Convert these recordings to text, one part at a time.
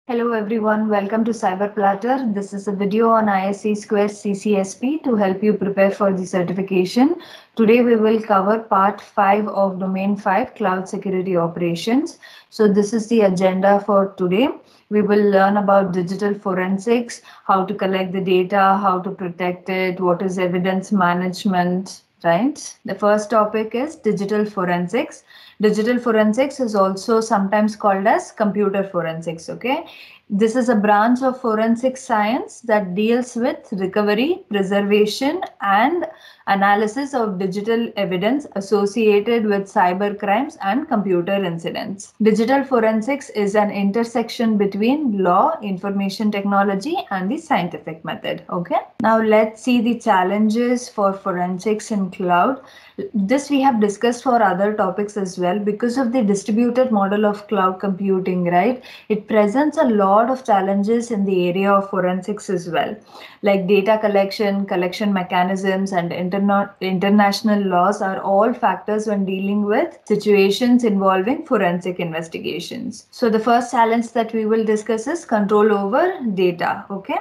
Hello everyone, welcome to Cyber Platter. This is a video on ISC Square CCSP to help you prepare for the certification. Today we will cover part 5 of Domain 5 Cloud Security Operations. So this is the agenda for today. We will learn about digital forensics, how to collect the data, how to protect it, what is evidence management, right? The first topic is digital forensics. Digital forensics is also sometimes called as computer forensics, okay? This is a branch of forensic science that deals with recovery, preservation, and analysis of digital evidence associated with cyber crimes and computer incidents. Digital forensics is an intersection between law, information technology, and the scientific method, okay? Now let's see the challenges for forensics in cloud. This we have discussed for other topics as well. Because of the distributed model of cloud computing, right, it presents a lot of challenges in the area of forensics as well, like data collection mechanisms, and international laws are all factors when dealing with situations involving forensic investigations. So the first challenge that we will discuss is control over data, okay?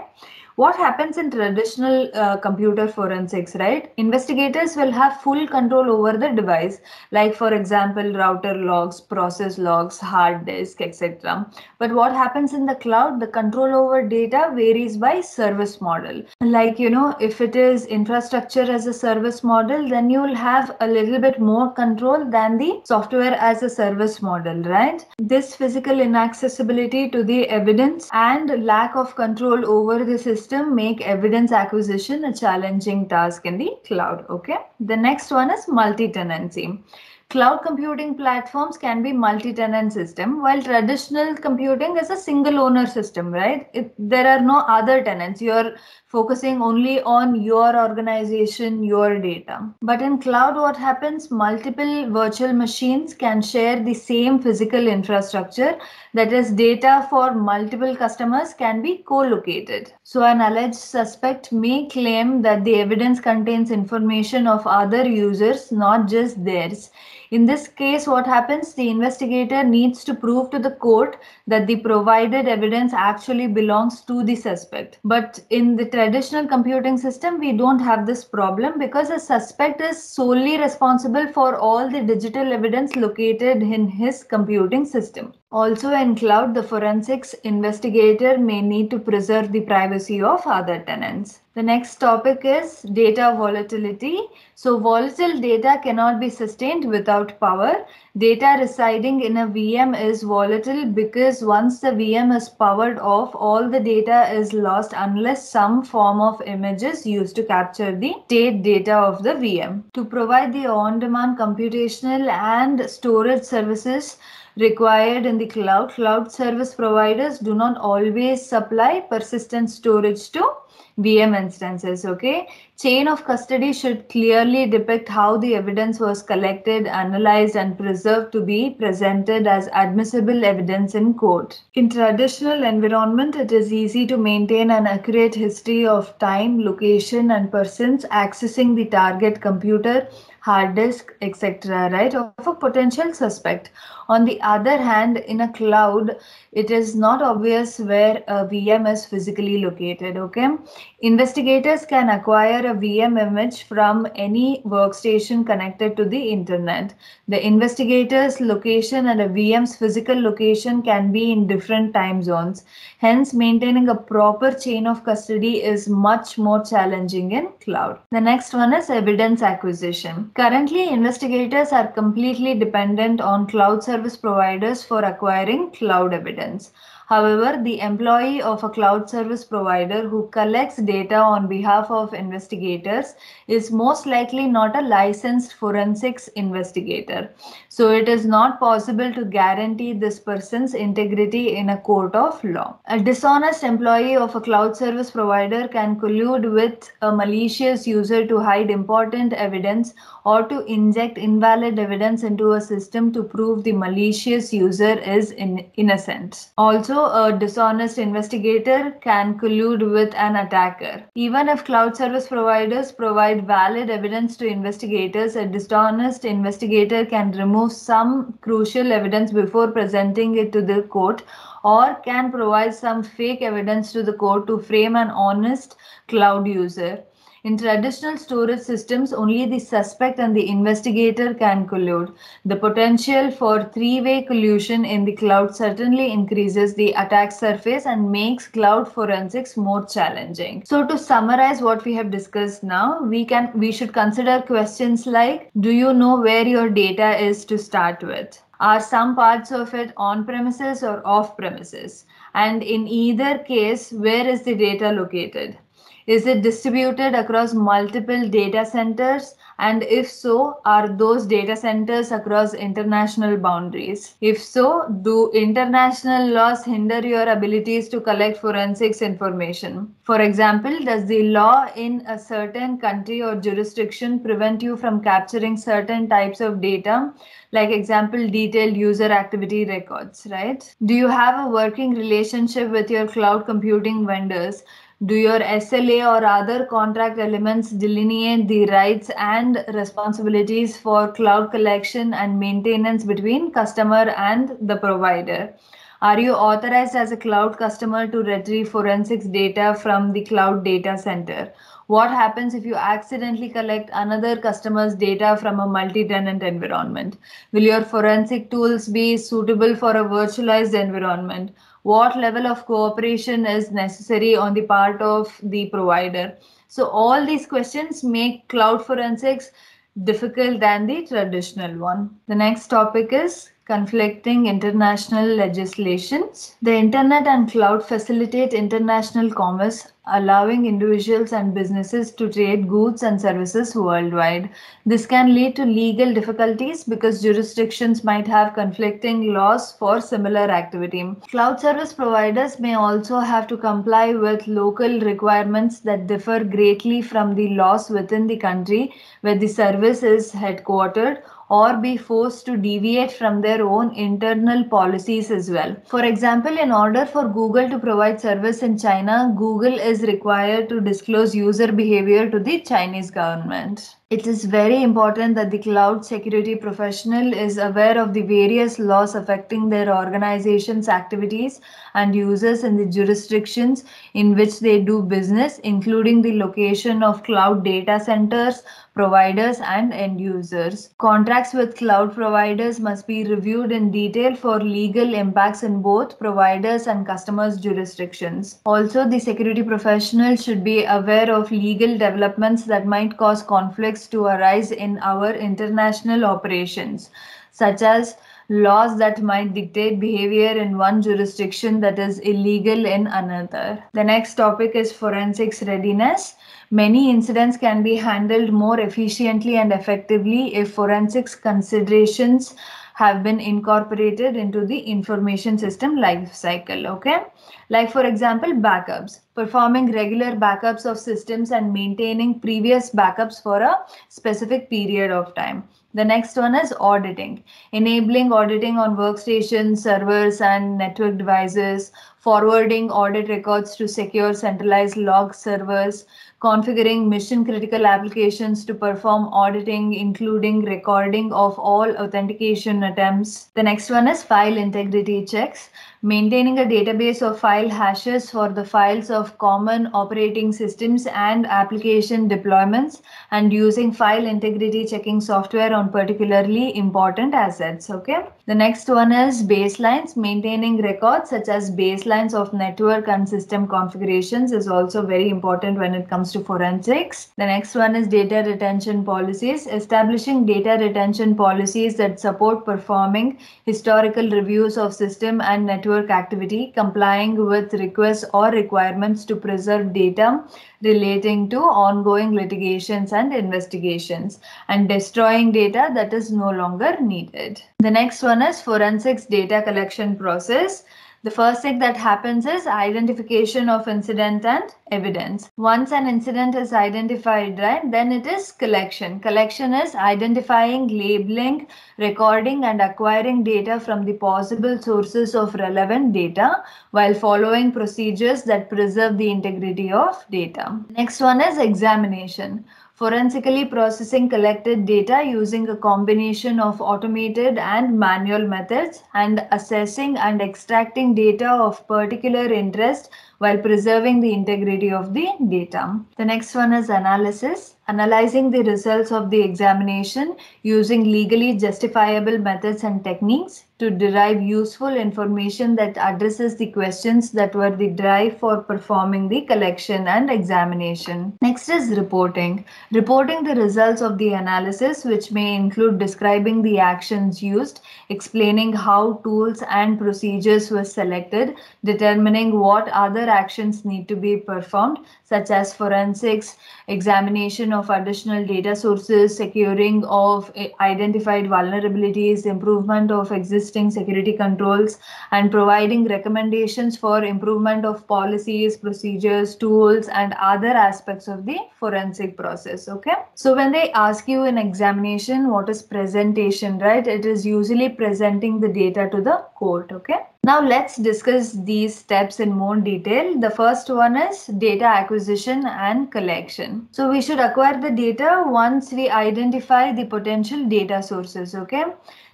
What happens in traditional computer forensics, right? Investigators will have full control over the device, like for example, router logs, process logs, hard disk, etc. But what happens in the cloud, the control over data varies by service model. Like, if it is infrastructure as a service model, then you will have a little bit more control than the software as a service model, right? This physical inaccessibility to the evidence and lack of control over the system make evidence acquisition a challenging task in the cloud, okay? The next one is multi-tenancy. Cloud computing platforms can be multi-tenant system, while traditional computing is a single owner system, right? There are no other tenants. You're focusing only on your organization, your data. But in cloud, what happens? Multiple virtual machines can share the same physical infrastructure. That is, data for multiple customers can be co-located. So an alleged suspect may claim that the evidence contains information of other users, not just theirs. In this case, what happens? The investigator needs to prove to the court that the provided evidence actually belongs to the suspect. But in the traditional computing system, we don't have this problem because the suspect is solely responsible for all the digital evidence located in his computing system. Also in cloud, the forensics investigator may need to preserve the privacy of other tenants. The next topic is data volatility. So volatile data cannot be sustained without power. Data residing in a VM is volatile because once the VM is powered off, all the data is lost unless some form of image is used to capture the state data of the VM. To provide the on-demand computational and storage services required in the cloud service providers do not always supply persistent storage to VM instances, okay? Chain of custody should clearly depict how the evidence was collected, analyzed, and preserved to be presented as admissible evidence in court. In traditional environment, it is easy to maintain an accurate history of time, location, and persons accessing the target computer, hard disk, etc., right, of a potential suspect. On the other hand, in a cloud, it is not obvious where a VM is physically located, okay? Investigators can acquire a VM image from any workstation connected to the internet. The investigator's location and a VM's physical location can be in different time zones. Hence, maintaining a proper chain of custody is much more challenging in cloud. The next one is evidence acquisition. Currently, investigators are completely dependent on cloud service providers for acquiring cloud evidence. However, the employee of a cloud service provider who collects data on behalf of investigators is most likely not a licensed forensics investigator. So it is not possible to guarantee this person's integrity in a court of law. A dishonest employee of a cloud service provider can collude with a malicious user to hide important evidence or to inject invalid evidence into a system to prove the malicious user is innocent. Also, Also, a dishonest investigator can collude with an attacker. Even if cloud service providers provide valid evidence to investigators, a dishonest investigator can remove some crucial evidence before presenting it to the court, or can provide some fake evidence to the court to frame an honest cloud user. In traditional storage systems, only the suspect and the investigator can collude. The potential for three-way collusion in the cloud certainly increases the attack surface and makes cloud forensics more challenging. So to summarize what we have discussed now, we should consider questions like, do you know where your data is to start with? Are some parts of it on premises or off premises? And in either case, where is the data located? Is it distributed across multiple data centers? And if so, are those data centers across international boundaries? If so, do international laws hinder your abilities to collect forensics information? For example, does the law in a certain country or jurisdiction prevent you from capturing certain types of data? Like example, detailed user activity records, right? Do you have a working relationship with your cloud computing vendors? Do your SLA or other contract elements delineate the rights and responsibilities for cloud collection and maintenance between customer and the provider? Are you authorized as a cloud customer to retrieve forensics data from the cloud data center? What happens if you accidentally collect another customer's data from a multi-tenant environment? Will your forensic tools be suitable for a virtualized environment? What level of cooperation is necessary on the part of the provider? So all these questions make cloud forensics difficult than the traditional one. The next topic is conflicting international legislations. The internet and cloud facilitate international commerce, allowing individuals and businesses to trade goods and services worldwide. This can lead to legal difficulties because jurisdictions might have conflicting laws for similar activity. Cloud service providers may also have to comply with local requirements that differ greatly from the laws within the country where the service is headquartered, or be forced to deviate from their own internal policies as well. For example, in order for Google to provide service in China, Google is required to disclose user behavior to the Chinese government. It is very important that the cloud security professional is aware of the various laws affecting their organization's activities and users in the jurisdictions in which they do business, including the location of cloud data centers, providers, and end users. Contracts with cloud providers must be reviewed in detail for legal impacts in both providers and customers' jurisdictions. Also, the security professional should be aware of legal developments that might cause conflicts to arise in our international operations, such as laws that might dictate behavior in one jurisdiction that is illegal in another. The next topic is forensics readiness. Many incidents can be handled more efficiently and effectively if forensics considerations have been incorporated into the information system life cycle. Okay, like for example, backups. Performing regular backups of systems and maintaining previous backups for a specific period of time. The next one is auditing. Enabling auditing on workstations, servers, and network devices. Forwarding audit records to secure centralized log servers. Configuring mission-critical applications to perform auditing, including recording of all authentication attempts. The next one is file integrity checks. Maintaining a database of file hashes for the files of common operating systems and application deployments, and using file integrity checking software on particularly important assets. Okay. The next one is baselines. Maintaining records such as baselines of network and system configurations is also very important when it comes to forensics. The next one is data retention policies. Establishing data retention policies that support performing historical reviews of system and network activity, complying with requests or requirements to preserve data relating to ongoing litigations and investigations, and destroying data that is no longer needed. The next one is forensics data collection process. The first thing that happens is identification of incident and evidence. Once an incident is identified, right, then it is collection. Collection is identifying, labeling, recording and acquiring data from the possible sources of relevant data while following procedures that preserve the integrity of data. Next one is examination. Forensically processing collected data using a combination of automated and manual methods and assessing and extracting data of particular interest while preserving the integrity of the data. The next one is analysis. Analyzing the results of the examination using legally justifiable methods and techniques to derive useful information that addresses the questions that were the drive for performing the collection and examination. Next is reporting. Reporting the results of the analysis, which may include describing the actions used, explaining how tools and procedures were selected, determining what other actions need to be performed, such as forensics, examination of additional data sources, securing of identified vulnerabilities, improvement of existing security controls, and providing recommendations for improvement of policies, procedures, tools, and other aspects of the forensic process. Okay. So when they ask you in examination what is presentation, right, it is usually presenting the data to the court. Okay. Now let's discuss these steps in more detail. The first one is data acquisition and collection. So we should acquire the data once we identify the potential data sources. Okay.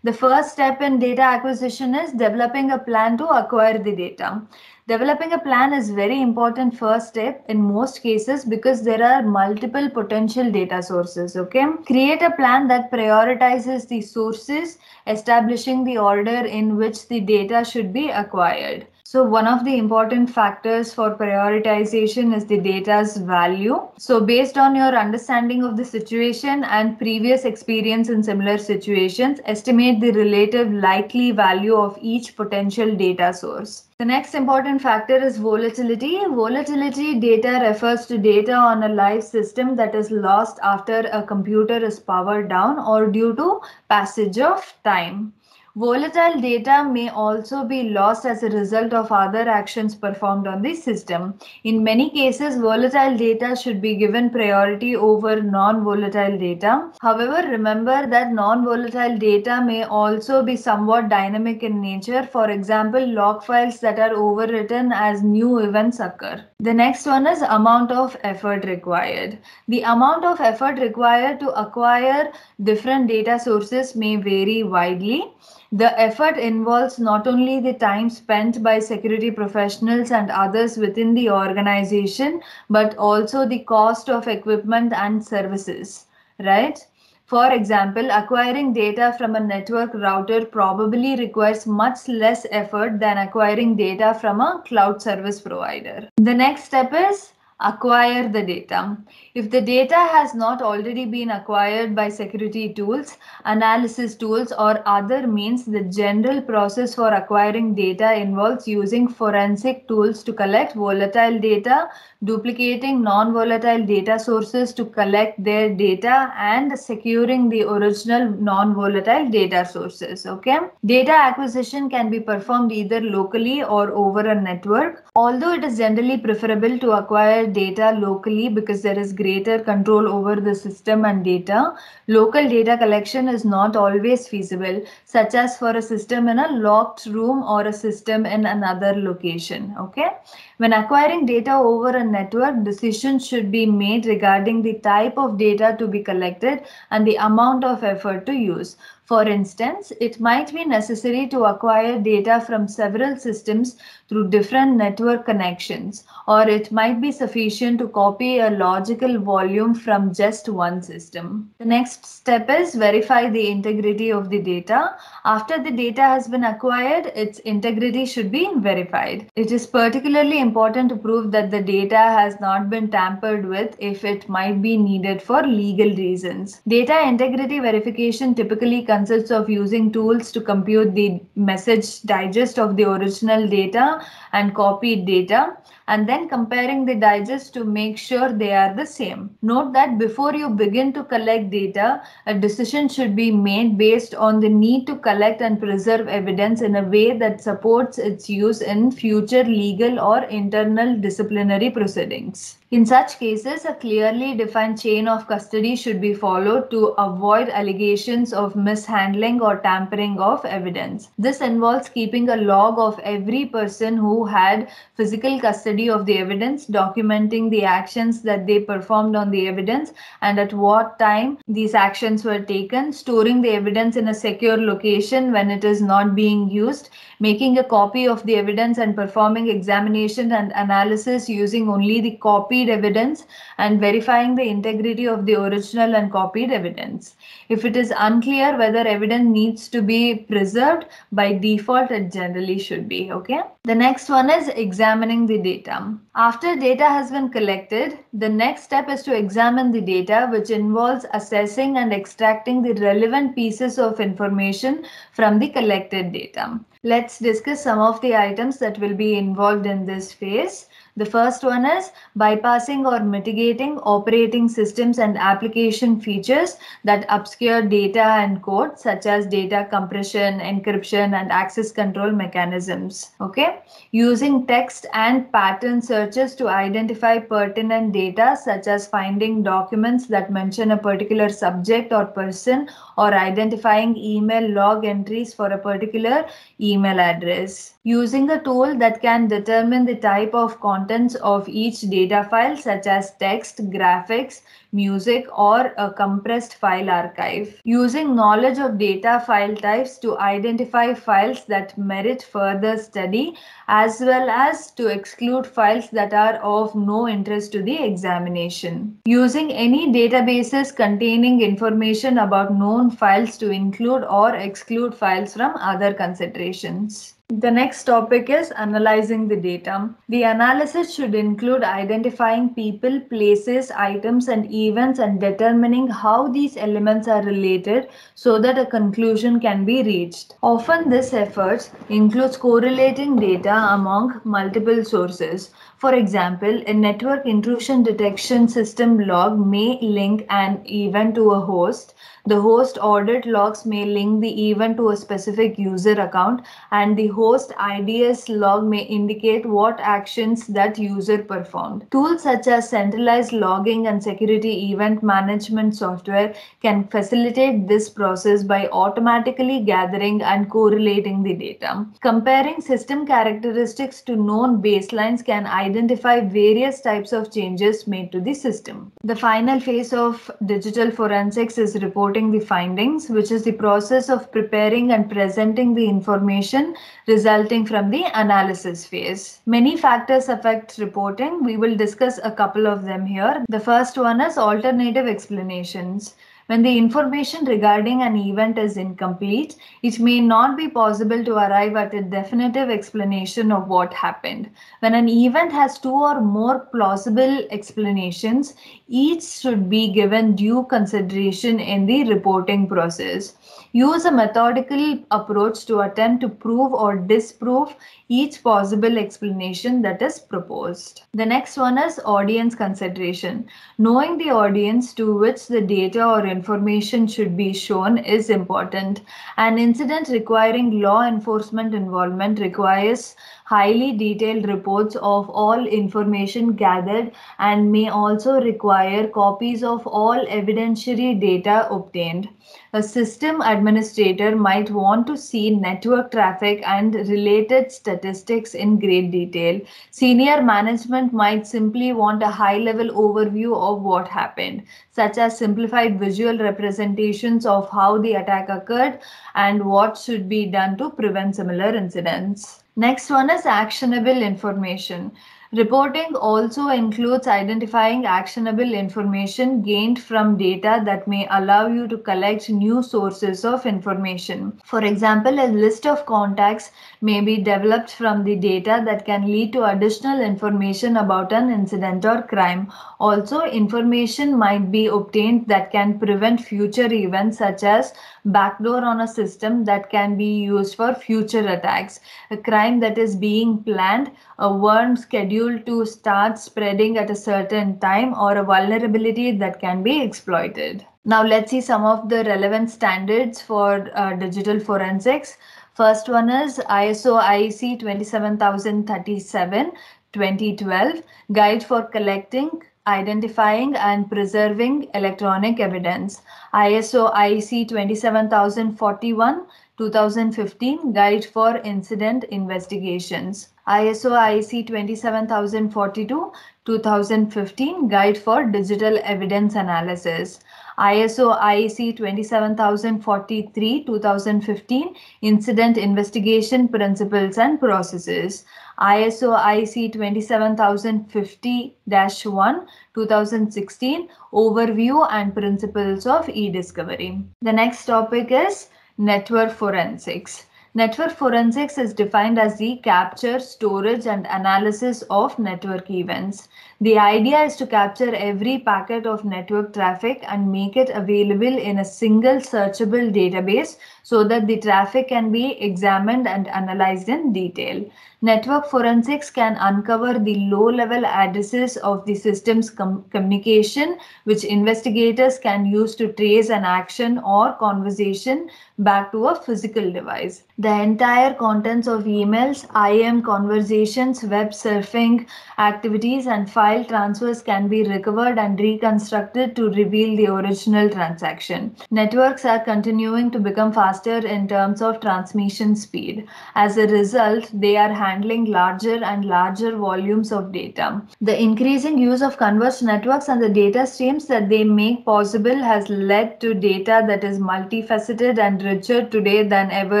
The first step in data acquisition is developing a plan to acquire the data. Developing a plan is very important first step in most cases because there are multiple potential data sources. Okay. Create a plan that prioritizes the sources, establishing the order in which the data should be acquired. So one of the important factors for prioritization is the data's value. So based on your understanding of the situation and previous experience in similar situations, estimate the relative likely value of each potential data source. The next important factor is volatility. Volatility data refers to data on a live system that is lost after a computer is powered down or due to passage of time. Volatile data may also be lost as a result of other actions performed on the system. In many cases, volatile data should be given priority over non-volatile data. However, remember that non-volatile data may also be somewhat dynamic in nature. For example, log files that are overwritten as new events occur. The next one is amount of effort required. The amount of effort required to acquire different data sources may vary widely. The effort involves not only the time spent by security professionals and others within the organization, but also the cost of equipment and services, right? For example, acquiring data from a network router probably requires much less effort than acquiring data from a cloud service provider. The next step is acquire the data. If the data has not already been acquired by security tools, analysis tools, or other means, the general process for acquiring data involves using forensic tools to collect volatile data, duplicating non-volatile data sources to collect their data, and securing the original non-volatile data sources. Okay. Data acquisition can be performed either locally or over a network. Although it is generally preferable to acquire data locally because there is greater control over the system and data, local data collection is not always feasible, such as for a system in a locked room or a system in another location. Okay. When acquiring data over a network, decisions should be made regarding the type of data to be collected and the amount of effort to use. For instance, it might be necessary to acquire data from several systems through different network connections, or it might be sufficient to copy a logical volume from just one system. The next step is verify the integrity of the data. After the data has been acquired, its integrity should be verified. It is particularly important to prove that the data has not been tampered with if it might be needed for legal reasons. Data integrity verification typically consists consists of using tools to compute the message digest of the original data and copied data, and then comparing the digest to make sure they are the same. Note that before you begin to collect data, a decision should be made based on the need to collect and preserve evidence in a way that supports its use in future legal or internal disciplinary proceedings. In such cases, a clearly defined chain of custody should be followed to avoid allegations of mishandling or tampering of evidence. This involves keeping a log of every person who had physical custody of the evidence, documenting the actions that they performed on the evidence and at what time these actions were taken, storing the evidence in a secure location when it is not being used, making a copy of the evidence and performing examination and analysis using only the copied evidence, and verifying the integrity of the original and copied evidence. If it is unclear whether evidence needs to be preserved, by default it generally should be. Okay. The next one is examining the data. After data has been collected, the next step is to examine the data, which involves assessing and extracting the relevant pieces of information from the collected data. Let's discuss some of the items that will be involved in this phase. The first one is bypassing or mitigating operating systems and application features that obscure data and code, such as data compression, encryption, and access control mechanisms. Okay, using text and pattern searches to identify pertinent data, such as finding documents that mention a particular subject or person, or identifying email log entries for a particular email address. Using a tool that can determine the type of contents of each data file, such as text, graphics, music, or a compressed file archive. Using knowledge of data file types to identify files that merit further study, as well as to exclude files that are of no interest to the examination. Using any databases containing information about known files to include or exclude files from other considerations. The next topic is analyzing the data. The analysis should include identifying people, places, items, and events, and determining how these elements are related so that a conclusion can be reached. Often this effort includes correlating data among multiple sources. For example, a network intrusion detection system log may link an event to a host. The host audit logs may link the event to a specific user account, and the host IDS log may indicate what actions that user performed. Tools such as centralized logging and security event management software can facilitate this process by automatically gathering and correlating the data. Comparing system characteristics to known baselines can identify various types of changes made to the system. The final phase of digital forensics is reporting the findings, which is the process of preparing and presenting the information resulting from the analysis phase. Many factors affect reporting. We will discuss a couple of them here. The first one is alternative explanations. When the information regarding an event is incomplete, it may not be possible to arrive at a definitive explanation of what happened. When an event has two or more plausible explanations, each should be given due consideration in the reporting process. Use a methodical approach to attempt to prove or disprove each possible explanation that is proposed. The next one is audience consideration. Knowing the audience to which the data or information should be shown is important. An incident requiring law enforcement involvement requires highly detailed reports of all information gathered and may also require copies of all evidentiary data obtained. A system administrator might want to see network traffic and related statistics in great detail. Senior management might simply want a high-level overview of what happened, such as simplified visual representations of how the attack occurred and what should be done to prevent similar incidents. Next one is actionable information. Reporting also includes identifying actionable information gained from data that may allow you to collect new sources of information. For example, a list of contacts may be developed from the data that can lead to additional information about an incident or crime. Also, information might be obtained that can prevent future events, such as backdoor on a system that can be used for future attacks, a crime that is being planned, a worm scheduled to start spreading at a certain time, or a vulnerability that can be exploited. Now let's see some of the relevant standards for digital forensics. First one is ISO IEC 27037 2012 Guide for Collecting, Identifying and Preserving Electronic Evidence. ISO IEC 27041 2015 Guide for Incident Investigations. ISO IEC 27042 2015 Guide for Digital Evidence Analysis. ISO IEC 27043 2015 Incident Investigation Principles and Processes. ISO IEC 27050-1 2016 Overview and Principles of E-Discovery. The next topic is network forensics. Network forensics is defined as the capture, storage, and analysis of network events. The idea is to capture every packet of network traffic and make it available in a single searchable database so that the traffic can be examined and analyzed in detail. Network forensics can uncover the low-level addresses of the system's communication, which investigators can use to trace an action or conversation back to a physical device. The entire contents of emails, IM conversations, web surfing activities, and file transfers can be recovered and reconstructed to reveal the original transaction. Networks are continuing to become faster in terms of transmission speed. As a result, they are handling larger and larger volumes of data. The increasing use of converged networks and the data streams that they make possible has led to data that is multifaceted and richer today than ever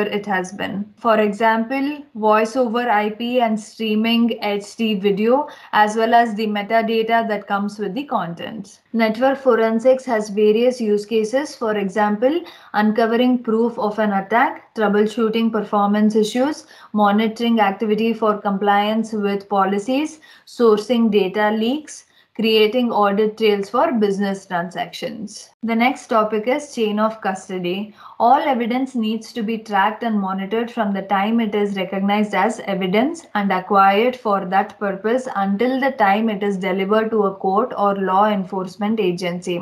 it has been. For example, voice over IP and streaming HD video, as well as the metadata that comes with the content. Network forensics has various use cases. For example, uncovering proof of an attack, troubleshooting performance issues, monitoring activity for compliance with policies, sourcing data leaks, creating audit trails for business transactions. The next topic is chain of custody. All evidence needs to be tracked and monitored from the time it is recognized as evidence and acquired for that purpose until the time it is delivered to a court or law enforcement agency.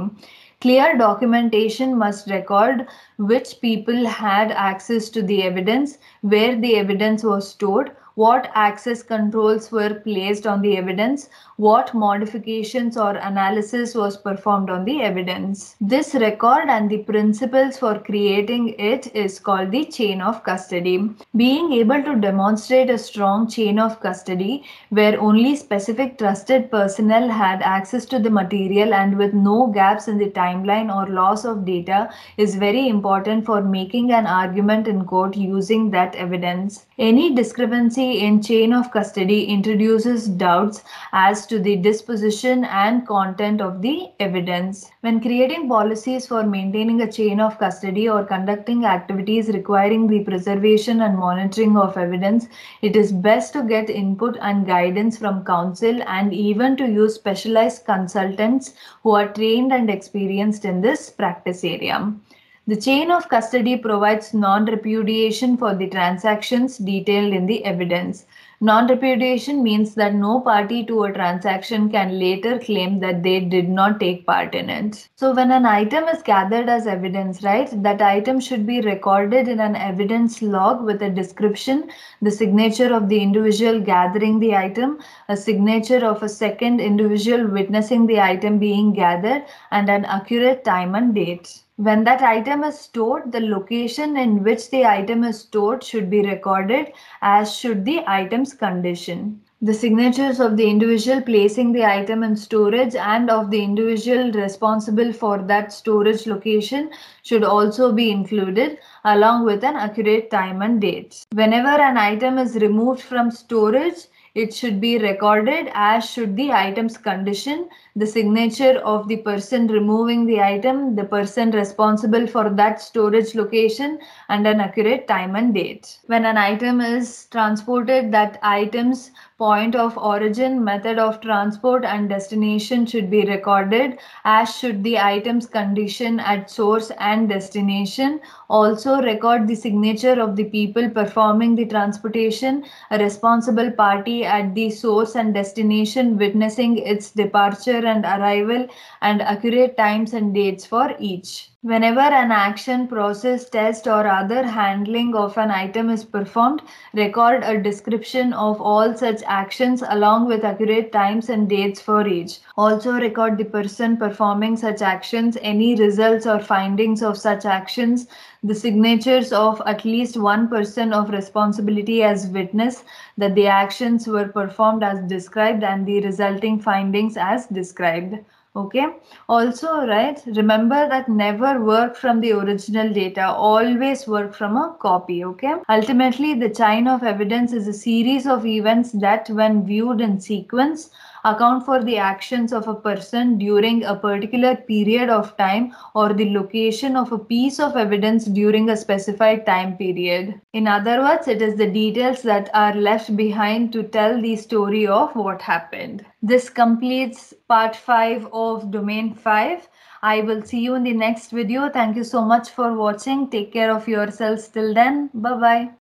Clear documentation must record which people had access to the evidence, where the evidence was stored, what access controls were placed on the evidence, what modifications or analysis was performed on the evidence. This record and the principles for creating it is called the chain of custody. Being able to demonstrate a strong chain of custody where only specific trusted personnel had access to the material and with no gaps in the timeline or loss of data is very important for making an argument in court using that evidence. Any discrepancy in chain of custody introduces doubts as to the disposition and content of the evidence. When creating policies for maintaining a chain of custody or conducting activities requiring the preservation and monitoring of evidence, it is best to get input and guidance from counsel and even to use specialized consultants who are trained and experienced in this practice area. The chain of custody provides non-repudiation for the transactions detailed in the evidence. Non-repudiation means that no party to a transaction can later claim that they did not take part in it. So when an item is gathered as evidence, right, that item should be recorded in an evidence log with a description, the signature of the individual gathering the item, a signature of a second individual witnessing the item being gathered, and an accurate time and date. When that item is stored, the location in which the item is stored should be recorded, as should the item's condition. The signatures of the individual placing the item in storage and of the individual responsible for that storage location should also be included, along with an accurate time and date. Whenever an item is removed from storage, it should be recorded, as should the item's condition, the signature of the person removing the item, the person responsible for that storage location, and an accurate time and date. When an item is transported, that item's point of origin, method of transport, and destination should be recorded, as should the item's condition at source and destination. Also record the signature of the people performing the transportation, a responsible party at the source and destination witnessing its departure and arrival, and accurate times and dates for each. Whenever an action, process, test, or other handling of an item is performed, record a description of all such actions along with accurate times and dates for each. Also record the person performing such actions, any results or findings of such actions, the signatures of at least one person of responsibility as witness that the actions were performed as described and the resulting findings as described. Okay. Also, right, remember that never work from the original data, always work from a copy. Okay. Ultimately, the chain of evidence is a series of events that, when viewed in sequence, account for the actions of a person during a particular period of time or the location of a piece of evidence during a specified time period. In other words, it is the details that are left behind to tell the story of what happened. This completes part 5 of domain 5. I will see you in the next video. Thank you so much for watching. Take care of yourselves till then. Bye bye.